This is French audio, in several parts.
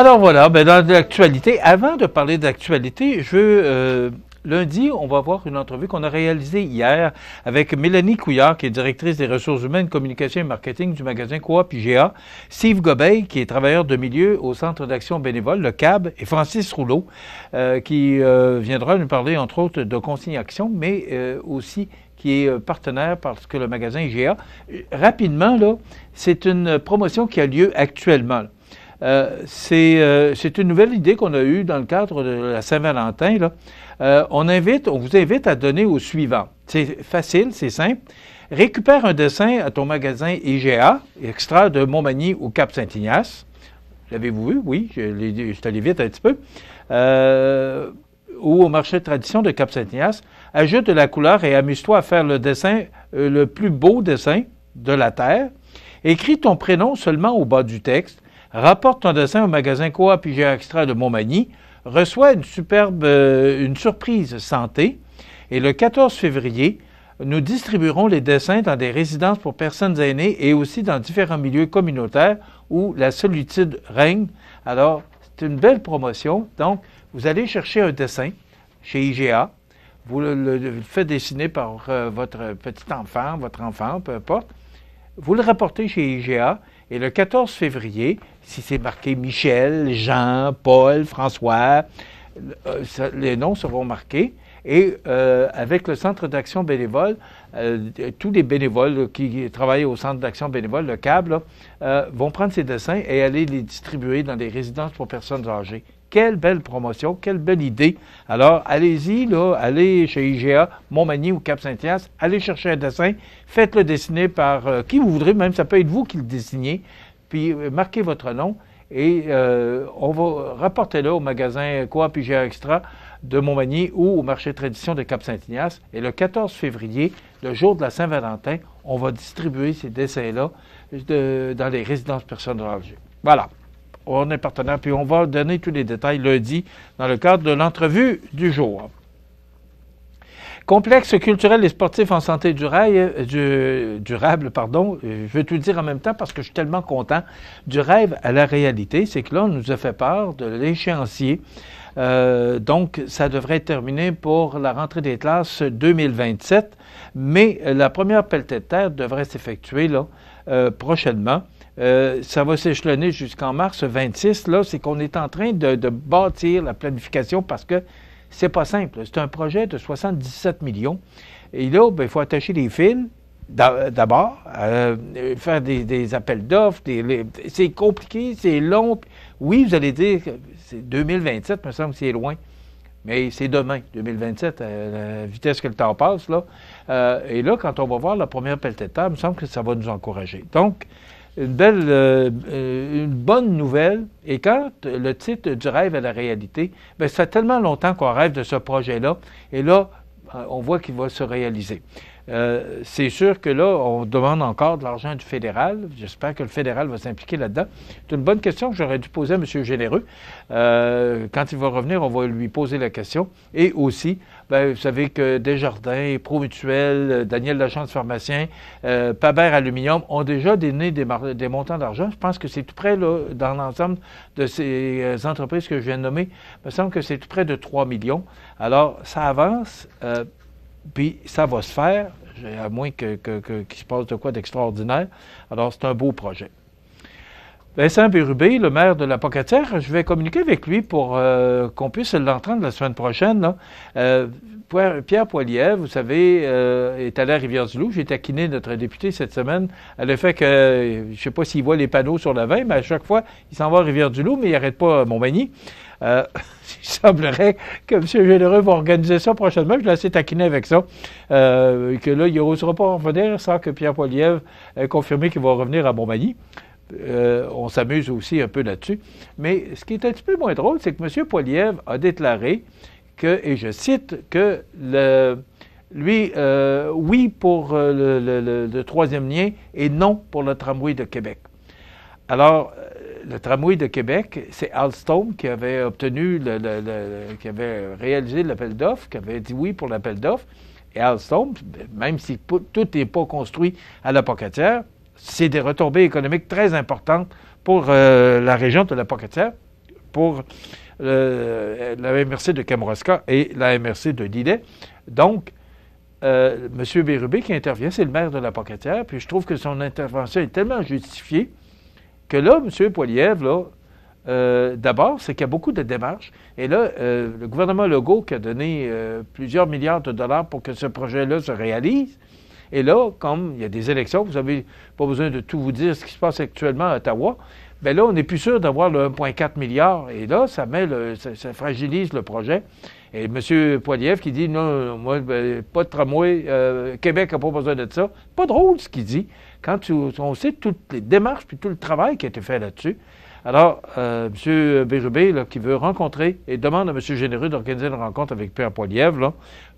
Alors voilà, ben dans l'actualité, avant de parler d'actualité, je veux, lundi, on va voir une entrevue qu'on a réalisée hier avec Mélanie Couillard, qui est directrice des ressources humaines, communication et marketing du magasin Coop IGA, Steve Gobeil, qui est travailleur de milieu au Centre d'action bénévole, le CAB, et Francis Rouleau, qui viendra nous parler, entre autres, de Consigne Action, mais aussi qui est partenaire parce que le magasin IGA, rapidement, là, c'est une promotion qui a lieu actuellement. C'est une nouvelle idée qu'on a eue dans le cadre de la Saint-Valentin. On vous invite à donner au suivant. C'est facile, c'est simple. Récupère un dessin à ton magasin IGA, extra de Montmagny ou Cap-Saint-Ignace. L'avez-vous vu? Oui, je suis allé vite un petit peu. Ou au marché de tradition de Cap-Saint-Ignace. Ajoute de la couleur et amuse-toi à faire le dessin, le plus beau dessin de la Terre. Écris ton prénom seulement au bas du texte. Rapporte ton dessin au magasin Coop IGA Extra de Montmagny, reçoit une surprise santé, et le 14 février, nous distribuerons les dessins dans des résidences pour personnes aînées et aussi dans différents milieux communautaires où la solitude règne. Alors, c'est une belle promotion. Donc, vous allez chercher un dessin chez IGA, vous le faites dessiner par votre petit enfant, votre enfant, peu importe. Vous le rapportez chez IGA et le 14 février, si c'est marqué Michel, Jean, Paul, François, les noms seront marqués. Et avec le Centre d'action bénévole, tous les bénévoles qui travaillent au Centre d'action bénévole, le CAB, vont prendre ces dessins et aller les distribuer dans des résidences pour personnes âgées. Quelle belle promotion, quelle belle idée. Alors, allez-y, allez chez IGA, Montmagny ou Cap-Saint-Ignace, allez chercher un dessin, faites-le dessiner par qui vous voudrez, même ça peut être vous qui le dessinez, puis marquez votre nom et on va rapporter-le au magasin Coop IGA Extra de Montmagny ou au marché de tradition de Cap-Saint-Ignace. Et le 14 février, le jour de la Saint-Valentin, on va distribuer ces dessins-là dans les résidences personnes âgées. Voilà. On est partenaire, puis on va donner tous les détails lundi dans le cadre de l'entrevue du jour. Complexe culturel et sportif en santé durable, je vais tout dire en même temps parce que je suis tellement content. Du rêve à la réalité, c'est que là, on nous a fait part de l'échéancier. Donc, ça devrait être terminé pour la rentrée des classes 2027, mais la première pelletée de terre devrait s'effectuer là, prochainement. Ça va s'échelonner jusqu'en mars 26. Là, c'est qu'on est en train de bâtir la planification parce que c'est pas simple. C'est un projet de 77 millions. Et là, il faut attacher les fils d'abord, faire des appels d'offres. C'est compliqué, c'est long. Oui, vous allez dire que c'est 2027, il me semble que c'est loin. Mais c'est demain, 2027, à la vitesse que le temps passe. Là. Et là, quand on va voir la première pelletée de terre, il me semble que ça va nous encourager. Donc, une bonne nouvelle. Et quand le titre du rêve à la réalité, bien, ça fait tellement longtemps qu'on rêve de ce projet-là. Et là, on voit qu'il va se réaliser. C'est sûr que là, on demande encore de l'argent du fédéral. J'espère que le fédéral va s'impliquer là-dedans. C'est une bonne question que j'aurais dû poser à M. Généreux. Quand il va revenir, on va lui poser la question. Et aussi, bien, vous savez que Desjardins, Promutuel, Daniel Lachance, pharmacien, Pabert Aluminium ont déjà donné des montants d'argent. Je pense que c'est tout près, là, dans l'ensemble de ces entreprises que je viens de nommer, il me semble que c'est tout près de 3 millions. Alors, ça avance. Puis ça va se faire, à moins qu'il se passe de quoi d'extraordinaire. Alors, c'est un beau projet. Vincent Bérubé, le maire de la Pocatière, je vais communiquer avec lui pour qu'on puisse l'entendre la semaine prochaine. Là. Pierre Poilievre, vous savez, est allé à Rivière-du-Loup. J'ai taquiné notre député cette semaine à le fait que, je ne sais pas s'il voit les panneaux sur la 20, mais à chaque fois, il s'en va à Rivière-du-Loup, mais il n'arrête pas à Montmagny. Il semblerait que M. Généreux va organiser ça prochainement. Je l'ai assez taquiné avec ça. Que là, il n'osera pas revenir sans que Pierre Poilievre ait confirmé qu'il va revenir à Montmagny. On s'amuse aussi un peu là-dessus. Mais ce qui est un petit peu moins drôle, c'est que M. Poilievre a déclaré que, et je cite, que oui pour le troisième lien et non pour le tramway de Québec. Alors, le tramway de Québec, c'est Alstom qui avait obtenu, qui avait réalisé l'appel d'offres, qui avait dit oui pour l'appel d'offres. Et Alstom, même si tout n'est pas construit à la Pocatière, c'est des retombées économiques très importantes pour la région de la Pocatière. pour la MRC de Kamouraska et la MRC de Lillet. Donc, M. Bérubé qui intervient, c'est le maire de la Pocatière, puis je trouve que son intervention est tellement justifiée que là, M. Poilievre, là, d'abord, c'est qu'il y a beaucoup de démarches. Et là, le gouvernement Legault qui a donné plusieurs milliards de dollars pour que ce projet-là se réalise. Et là, comme il y a des élections, vous n'avez pas besoin de tout vous dire ce qui se passe actuellement à Ottawa, bien là, on n'est plus sûr d'avoir le 1,4 milliard. Et là, ça fragilise le projet. Et M. Poilievre qui dit, non, moi, ben, pas de tramway, Québec n'a pas besoin de ça. Pas drôle ce qu'il dit, quand on sait toutes les démarches puis tout le travail qui a été fait là-dessus. Alors, M. Bérubé, là, qui veut rencontrer et demande à M. Généreux d'organiser une rencontre avec Pierre Poilievre, là,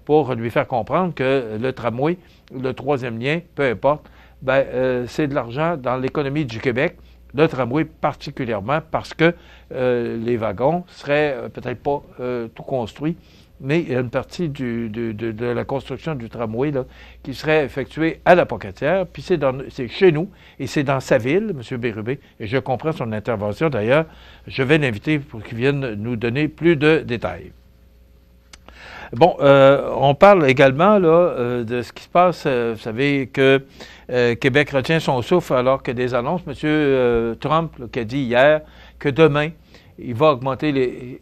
pour lui faire comprendre que le tramway, le troisième lien, peu importe, ben, c'est de l'argent dans l'économie du Québec, le tramway particulièrement parce que les wagons seraient peut-être pas tout construits, mais il y a une partie de la construction du tramway là, qui serait effectuée à la Pocatière, puis c'est chez nous, et c'est dans sa ville, M. Bérubé, et je comprends son intervention. D'ailleurs, je vais l'inviter pour qu'il vienne nous donner plus de détails. Bon, on parle également là, de ce qui se passe. Vous savez que Québec retient son souffle alors que des annonces, M. Trump là, qui a dit hier que demain, il va augmenter les...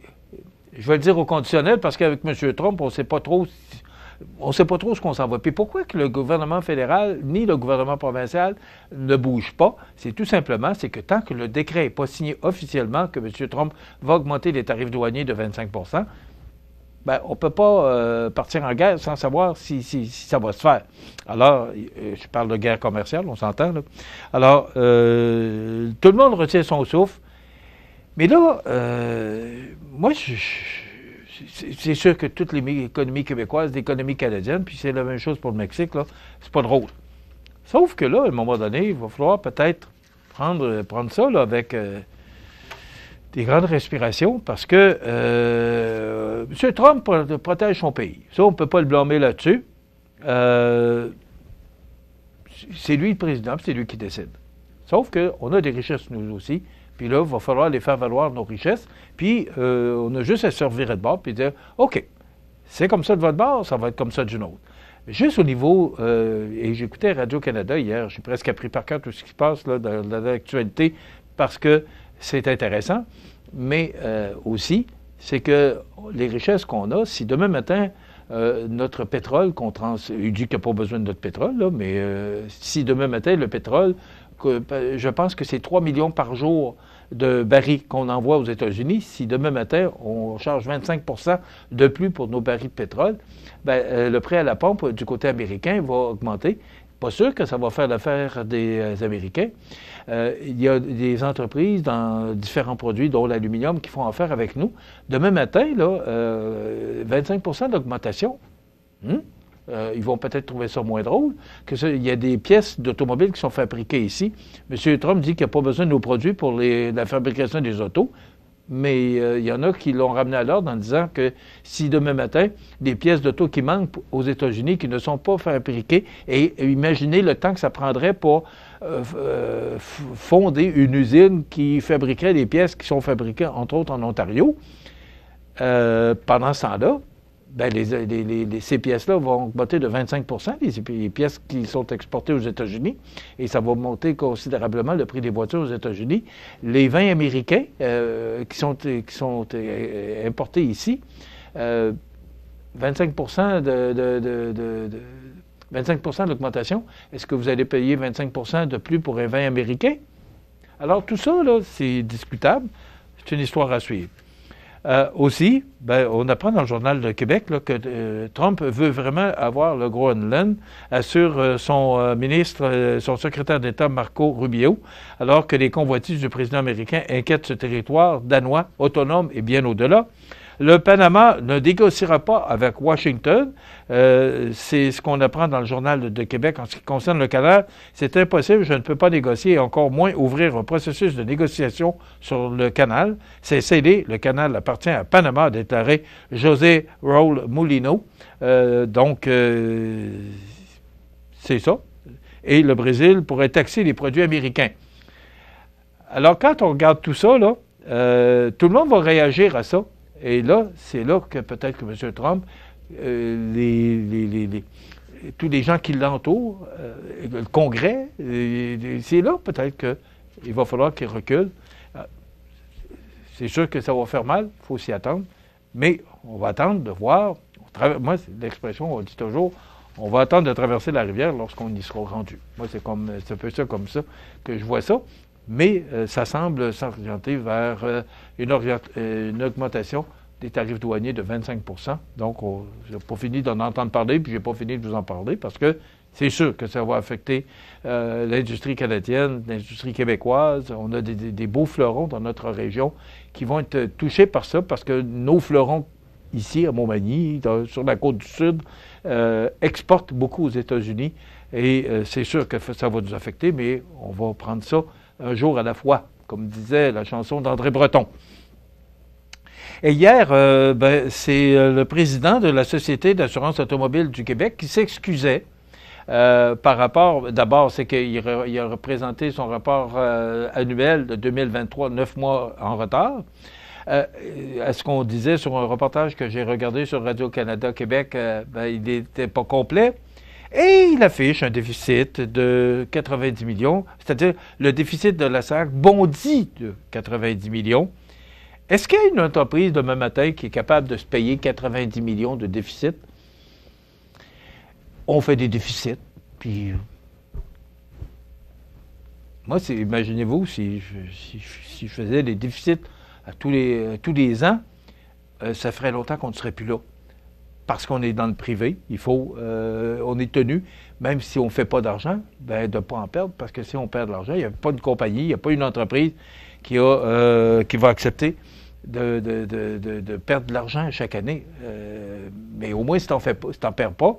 Je vais le dire au conditionnel parce qu'avec M. Trump, on ne sait pas trop ce qu'on s'en va. Puis pourquoi que le gouvernement fédéral ni le gouvernement provincial ne bougent pas? C'est tout simplement, c'est que tant que le décret n'est pas signé officiellement que M. Trump va augmenter les tarifs douaniers de 25 %, ben, on ne peut pas partir en guerre sans savoir si ça va se faire. Alors, je parle de guerre commerciale, on s'entend, là. Alors, tout le monde retient son souffle. Mais là, moi, c'est sûr que toutes les économies québécoises, l'économie canadienne, puis c'est la même chose pour le Mexique, là, c'est pas drôle. Sauf que là, à un moment donné, il va falloir peut-être prendre ça là, avec... des grandes respirations parce que M. Trump protège son pays. Ça, on ne peut pas le blâmer là-dessus. C'est lui le président, c'est lui qui décide. Sauf qu'on a des richesses, nous aussi. Puis là, il va falloir les faire valoir, nos richesses. Puis, on a juste à se revirer de bord puis dire, OK, c'est comme ça de votre bord, ça va être comme ça d'une autre. Juste au niveau, et j'écoutais Radio-Canada hier, j'ai presque appris par cœur tout ce qui se passe là, dans l'actualité parce que c'est intéressant, mais aussi, c'est que les richesses qu'on a, si demain matin, notre pétrole, il dit qu'il n'y a pas besoin de notre pétrole, là, mais si demain matin, le pétrole, je pense que c'est 3 millions par jour de barils qu'on envoie aux États-Unis. Si demain matin, on charge 25 % de plus pour nos barils de pétrole, ben, le prix à la pompe du côté américain va augmenter. Pas sûr que ça va faire l'affaire des Américains. Il y a des entreprises dans différents produits, dont l'aluminium, qui font affaire avec nous. Demain matin, là, 25 % d'augmentation. Ils vont peut-être trouver ça moins drôle. Il y a des pièces d'automobiles qui sont fabriquées ici. M. Trump dit qu'il n'y a pas besoin de nos produits pour la fabrication des autos. Mais il y en a qui l'ont ramené à l'ordre en disant que si demain matin, des pièces d'auto qui manquent aux États-Unis, qui ne sont pas fabriquées, et imaginez le temps que ça prendrait pour fonder une usine qui fabriquerait des pièces qui sont fabriquées, entre autres, en Ontario, pendant ce temps-là, ben ces pièces-là vont augmenter de 25 % les pièces qui sont exportées aux États-Unis, et ça va monter considérablement le prix des voitures aux États-Unis. Les vins américains qui sont importés ici, 25 % 25 % d'augmentation. Est-ce que vous allez payer 25 % de plus pour un vin américain? Alors tout ça, là, c'est discutable. C'est une histoire à suivre. Aussi, ben, on apprend dans le Journal de Québec là, que Trump veut vraiment avoir le Groenland, assure son ministre, son secrétaire d'État Marco Rubio, alors que les convoitises du président américain inquiètent ce territoire danois autonome et bien au-delà. Le Panama ne négociera pas avec Washington. C'est ce qu'on apprend dans le Journal de Québec en ce qui concerne le canal. C'est impossible, je ne peux pas négocier et encore moins ouvrir un processus de négociation sur le canal. C'est scellé, le canal appartient à Panama, a déclaré José Raúl Mulino. C'est ça. Et le Brésil pourrait taxer les produits américains. Alors, quand on regarde tout ça, là, tout le monde va réagir à ça. Et là, c'est là que peut-être que M. Trump, tous les gens qui l'entourent, le Congrès, c'est là peut-être qu'il va falloir qu'il recule. C'est sûr que ça va faire mal, il faut s'y attendre, mais on va attendre de voir. Moi, l'expression, on dit toujours, on va attendre de traverser la rivière lorsqu'on y sera rendu. Moi, c'est un peu ça comme ça que je vois ça, mais ça semble s'orienter vers une augmentation des tarifs douaniers de 25 %. Donc, je n'ai pas fini d'en entendre parler, puis je n'ai pas fini de vous en parler, parce que c'est sûr que ça va affecter l'industrie canadienne, l'industrie québécoise. On a des beaux fleurons dans notre région qui vont être touchés par ça, parce que nos fleurons, ici, à Montmagny, sur la côte du Sud, exportent beaucoup aux États-Unis. Et c'est sûr que ça va nous affecter, mais on va prendre ça un jour à la fois, comme disait la chanson d'André Breton. Et hier, c'est le président de la Société d'assurance automobile du Québec qui s'excusait par rapport, d'abord, c'est qu'il a représenté son rapport annuel de 2023, 9 mois en retard. Est-ce qu'on disait sur un reportage que j'ai regardé sur Radio-Canada Québec, il n'était pas complet. Et il affiche un déficit de 90 millions, c'est-à-dire le déficit de la SAC bondit de 90 millions. Est-ce qu'il y a une entreprise demain matin qui est capable de se payer 90 millions de déficit? On fait des déficits, puis... Moi, imaginez-vous, si je faisais des déficits à tous les ans, ça ferait longtemps qu'on ne serait plus là. Parce qu'on est dans le privé, on est tenu, même si on ne fait pas d'argent, de ne pas en perdre, parce que si on perd de l'argent, il n'y a pas une compagnie, il n'y a pas une entreprise qui va accepter de perdre de l'argent chaque année. Mais au moins, si tu n'en perds pas,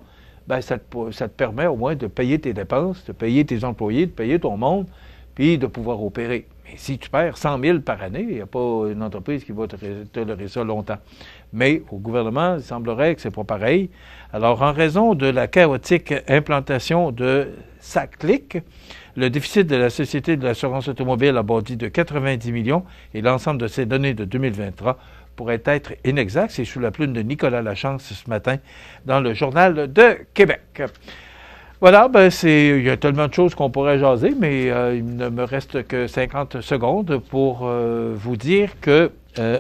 ça te permet au moins de payer tes dépenses, de payer tes employés, de payer ton monde, puis de pouvoir opérer. Mais si tu perds 100 000 par année, il n'y a pas une entreprise qui va tolérer ça longtemps. Mais au gouvernement, il semblerait que ce n'est pas pareil. Alors, en raison de la chaotique implantation de SACLIC, le déficit de la Société de l'assurance automobile a bondi de 90 millions et l'ensemble de ces données de 2023 pourrait être inexact. C'est sous la plume de Nicolas Lachance ce matin dans le Journal de Québec. Voilà, il y a tellement de choses qu'on pourrait jaser, mais il ne me reste que 50 secondes pour vous dire que,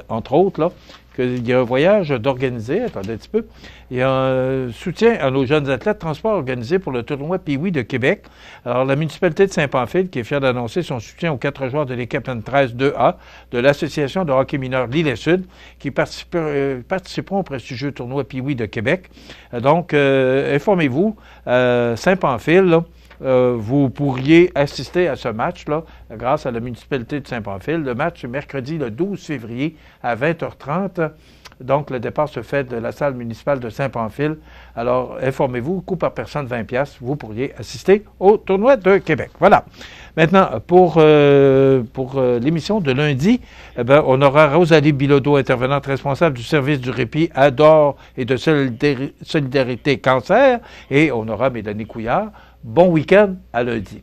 entre autres, là, qu'il y a un voyage d'organiser, attendez un petit peu, il y a un soutien à nos jeunes athlètes, transport organisé pour le tournoi Pee-Wee de Québec. Alors, la municipalité de Saint-Pamphile, qui est fière d'annoncer son soutien aux 4 joueurs de l'équipe N13 2A de l'Association de hockey mineur L'Île-et-Sud, qui participeront au prestigieux tournoi Pee-Wee de Québec. Donc, informez-vous, Saint-Pamphile, là, vous pourriez assister à ce match-là grâce à la municipalité de Saint-Pamphile. Le match est mercredi le 12 février à 20h30. Donc, le départ se fait de la salle municipale de Saint-Pamphile. Alors, informez-vous, coût par personne 20 $, vous pourriez assister au tournoi de Québec. Voilà. Maintenant, pour l'émission de lundi, on aura Rosalie Bilodeau, intervenante responsable du service du répit Adore et de solidarité cancer, et on aura Mélanie Couillard. Bon week-end, à lundi.